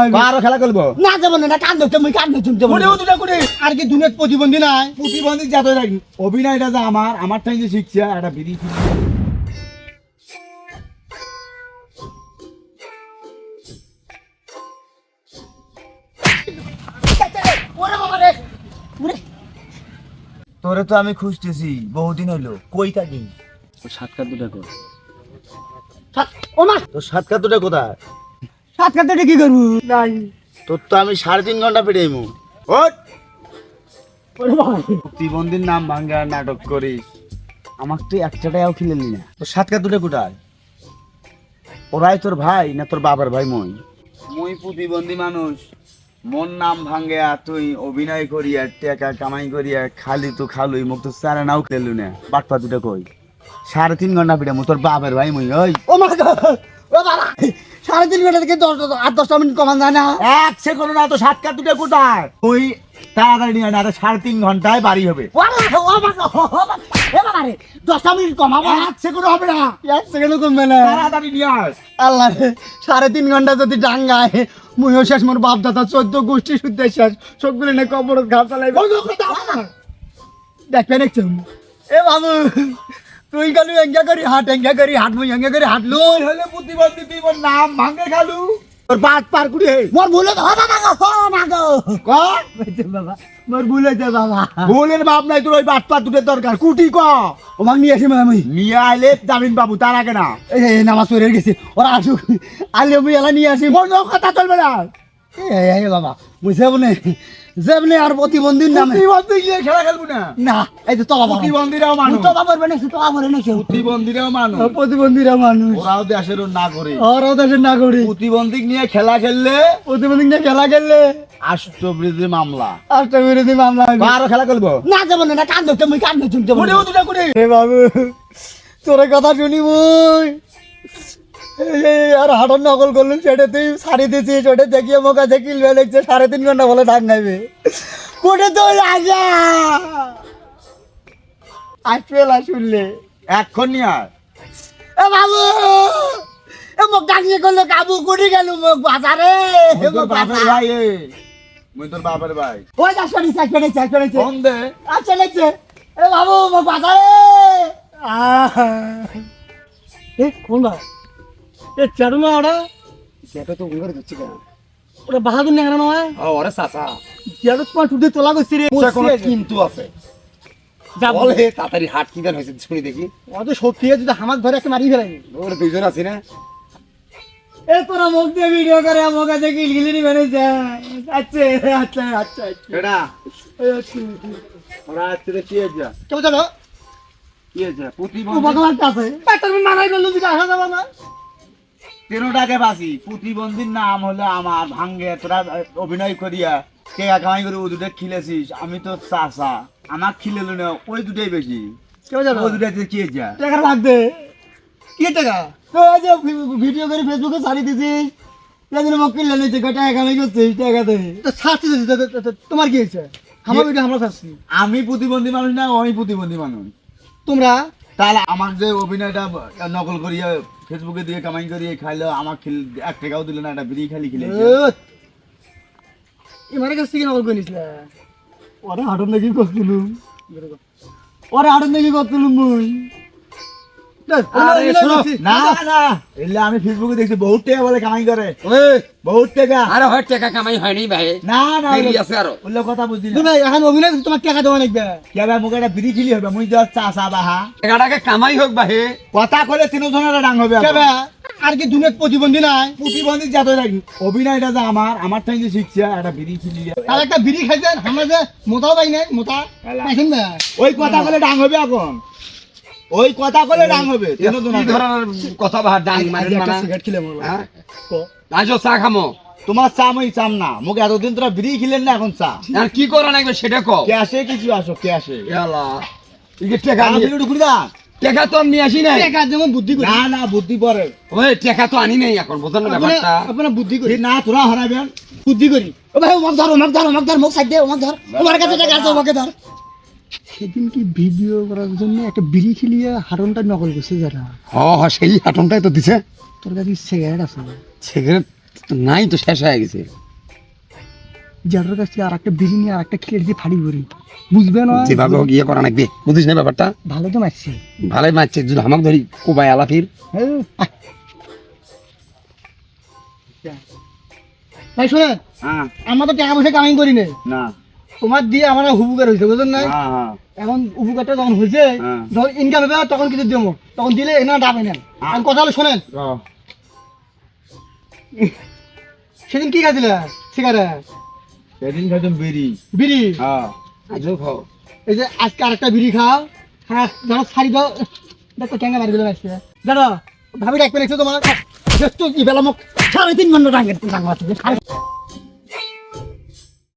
আরো খেলা খেলবো না যাবো না কান ধরতে মুই কান ধরতে যাবো ওটাও দুটা করে আর কি দুনিয়াত প্রতিবন্ধী নাই প্রতিবন্ধী যাতে রাখি অভিনয়টা যে আমার টাইম যে শিখছে একটা বিড়ি ওরে বাবা রে ওরে তোরে তো আমি খুঁজতেছি বহুদিন হইলো কই থাকি সাতকার দুটা কর ও মা তোর সাতকার দুটা কোথায় সাত কাটতে কি করবো নাই তোর তো আমি 3.5 ঘন্টা পেটাইমু ওঠ ওরে বাবা প্রতিবন্ধীর নাম ভাঙ্গা নাটক করিস আমাকে তুই একটা টাকাও খিলেলি না তোর সাতকার দুটা কোথায় ওরাই তোর ভাই না তোর বাবার ভাই মুই প্রতিবন্ধী মানুষ মন নাম ভাঙ্গে তুই অভিনয় করিয়া টাকা কামাই করিয়া খালি তো খালুই মুখ তো সারা নাও খেলু না বাটপা দুটা কই 3.5 ঘন্টা পিটামু তোর বাবার ভাই মুই ওই ও মা ও বাবা 3.5 ঘন্টা থেকে 8-10 মিনিট কমান যায় না এক সেকেন্ড না তো সাতকার দুটা কোথায় ওই তাড়াতাড়ি নিয়ে না 3.5 ঘন্টায় বাড়ি হবে ও বাবা রে 10 মিনিট কমাবো এক সেকেন্ড হবে না 1 সেকেন্ডও কমবে না তাড়াতাড়ি নিয়ে আস আল্লাহ রে 3.5 ঘন্টা যদি ডাঙ্গায় মুইও শেষ মোর বাপ দাদা 14 গোষ্ঠী শুদ্ধ শেষ সবগুলো নে কবর ঘাট চালাইবে দেখবে দেখছো এ বাবু তুই গেলু এঙ্গা করি হাট মুই এঙ্গা করি হাট লই হলে প্রতিবন্ধী তুই মোর নাম ভাঙ্গে খালু তোর বাদ পার কুড়ি মোর ভুলে ও বাবা গো ক বাবা মোর ভুলে যা বাবা ভুলের বাপ নাই তোর ওই বাদ পার দুটোর দরকার কুটি ক ও মাগ নিয়ে আসি আমি নিয়ে আইলে জামিন বাবু তার আগে না এই নামাজ পড়ে গেছি ওরা আসুক আলে মুই এলা নিয়ে আসি কোনো কথা চলবে না এই বাবা মুই যেমনি আর প্রতিবন্ধীর নামে প্রতিবন্ধী গিয়ে খেলা খেলবো না না এই যে তো বাবা প্রতিবন্ধীরাও মানুষ তো বাবার বানাইছে তো আমার বানাইছে প্রতিবন্ধীরাও মানুষ প্রতিবন্ধীরা মানুষ ওরাও দেশের না করে ওরাও দেশের নাগরিক প্রতিবন্ধী নিয়ে খেলা খেললে প্রতিবন্ধী নিয়ে খেলা খেললে রাষ্ট্রবিরোধী মামলা রাষ্ট্রবিরোধী মামলা আরো খেলা খেলবো না যাবো না কান ধরতে মুই কান ধরতে যাবো ওটাও দুটা করে হে বাবু তোর কথা শুনি মুই আর হাঁটন নকল করলুম সেটা তুই সারি দিছিস ওটা দেখিয়ে মোকা দেখিল দেখছে 3.5 ঘন্টা বলে ডাক নাইবে কোটে তো লাগা আসবেলা শুনলে এখন নিয়ে আয় এ বাবু এ মোক ডাকিয়ে করলে কাবু কুড়ি গেল মোক বাজারে মুই তোর বাপের ভাই মুই তোর বাপের ভাই ওই যা শুনি চাই ফোন দে আচ্ছা লেগছে এ বাবু মোক বাজারে এ কোন ভাই এ চারু না ওরা সেটা তো উঙ্গর দিচ্ছি কেন ওরা বাহাদুর না কেন নয় ওরে চাচা যেটা তোমার টুটে তোলা করছি রে কিন্তু আছে যা বল হে তাড়াতাড়ি হাট কিদার হয়েছে শুনি দেখি অত শক্তি যদি হামাক ধরে একটা মারি ফেলাই ওরে দুইজন আছি না এ তোরা মুখ দিয়ে ভিডিও করে আমার কাছে গিলগিলি মেরে যায় আচ্ছা এটা ওরা আজকে কি হয়েছে কেউ জানো কি হয়েছে ও প্রতিবন্ধী ভগবান কাছে তুমি মারাই গেল যদি আসা যাবে না তেরোটাকে বাসি প্রতিবন্ধীর নাম হলো আমার ভাঙ্গে তোরা অভিনয় করিয়া টেকা কামাই করে ও দুটো খিলেছিস আমি তো চাষা আমার খিলেলো না ওই দুটোই বেশি কেউ জানো ওই দুটাতে কি হয়েছে টাকা লাগবে কি টাকা তো এই যে ভিডিও করে ফেসবুকে ছাড়ি দিছিস যেদিন মোক কিনলে নিচ্ছে টাকা কামাই করছিস টাকাতে তো ছাড়ছিস তোমার কি হয়েছে আমার ভিডিও আমরা ছাড়ছি আমি প্রতিবন্ধী মানুষ না আমি প্রতিবন্ধী মানুষ তোমরা তাহলে আমার যে অভিনয়টা নকল করিয়া ফেসবুকে দিয়ে কামাই করিয়ে খাইলো আমার খিল 1 টাকাও দিল না একটা বিড়ি খালি খিলে এমারে কাছ থেকে নকল করে নিছিল ওরে হাঁটন নাকি করছিলুম মুই না না এলে আমি ফেসবুকে দেখছি বহুত টাকা বলে কামাই করে বহুত টাকা আরে হয় টাকা কামাই হয়নি ভাই না না দেরি আছে আরো ওগুলো কথা বুঝলি না তুমি এখন অভিনয় তোমার টাকা দেওয়া লাগবে কে ভাই মুখে একটা বিড়ি খিলি হবে মুই যাওয়ার চাষা বাহা টাকাটাকে কামাই হোক ভাই কথা কলে তিনজনের ডাং হবে কেবা আর কি দুনিয়াত প্রতিবন্ধী নাই প্রতিবন্ধী যাতে রাখি অভিনয়টা যে আমার টাইম যে শিখছে একটা বিড়ি খিলি আর একটা বিড়ি খাইছেন আমরা যে মোটাও পাই নাই মোটা পাইছেন না ওই কথা কলে ডাং হবে এখন ওই কথা কলে ডাং হবে কি ধরনের কথা বাহার ডাং মারি একটা না সিগারেট খেলে মরবো হ্যাঁ আজও চা খামো তোমার চা মই চাম না মুখ এতদিন তোরা বিড়ি খিলেন না এখন চা আর কি করা লাগবে সেটা কও ক্যাশে কিছু আসো ক্যাশে ইয়ালা ইকে টাকা আমি একটু ঘুরে দা টাকা তো আমি আসি নাই টাকা যেমন বুদ্ধি করি না না বুদ্ধি পরে ওই টাকা তো আনি নাই এখন বুঝছেন না ব্যাপারটা আপনার বুদ্ধি করি না তোরা হারাবেন বুদ্ধি করি ও ভাই ওমাক ধর মুখ সাইড দে ওমাক ধর তোমার কাছে টাকা আছে ওমাকে ধর সেদিন কি ভিডিও করার জন্য একটা বিড়ি খিলিয়ে হারনটা নকল করছে যারা হ সেই হাটনটাই তো দিছে তোর কাছে সিগারেট আছে সিগারেট নাই তো শেষ হয়ে গেছে। জেঠুর কাছ থেকে আর একটা বিড়ি নিয়ে আর একটা খেয়ে দিয়ে ফাড়ি করি, বুঝবে না? যেভাবে হোক ইয়ে করা লাগবে, বুঝিস না ব্যাপারটা? ভালো তো মারছি। ভালোই মারছে, যদি হামাক ধরি কোবাই আলাফির। ভাই শোনেন, হ্যাঁ আমরা তো টাকা পয়সা কামাই করি না, না তোমার দিয়ে আমার উপকার হয়েছে, বুঝলেন না? হ্যাঁ হ্যাঁ এখন উপকারটা যখন হয়েছে, হ্যাঁ। যখন ইনকাম হবে তখন কিছু দেবো, তখন দিলে এখানে ডাবে নেন। আর কথা হলো শোনেন, সেদিন কি খাইছিলে? সিগারেট, সেদিন খাইতাম বিড়ি। বিড়ি। হ্যাঁ আজও খাও। এই যে আজকে আরেকটা বিড়ি খাও, হ্যাঁ ধরো ছাড়ি দাও, দেখো ট্যাঙ্গা মারি দিলে আসছে। জানো ভাবি ডাকবে দেখছো তোমার, দেখছো কি বেলা মুখ 3.5 ঘন্টা ডাঙ্গে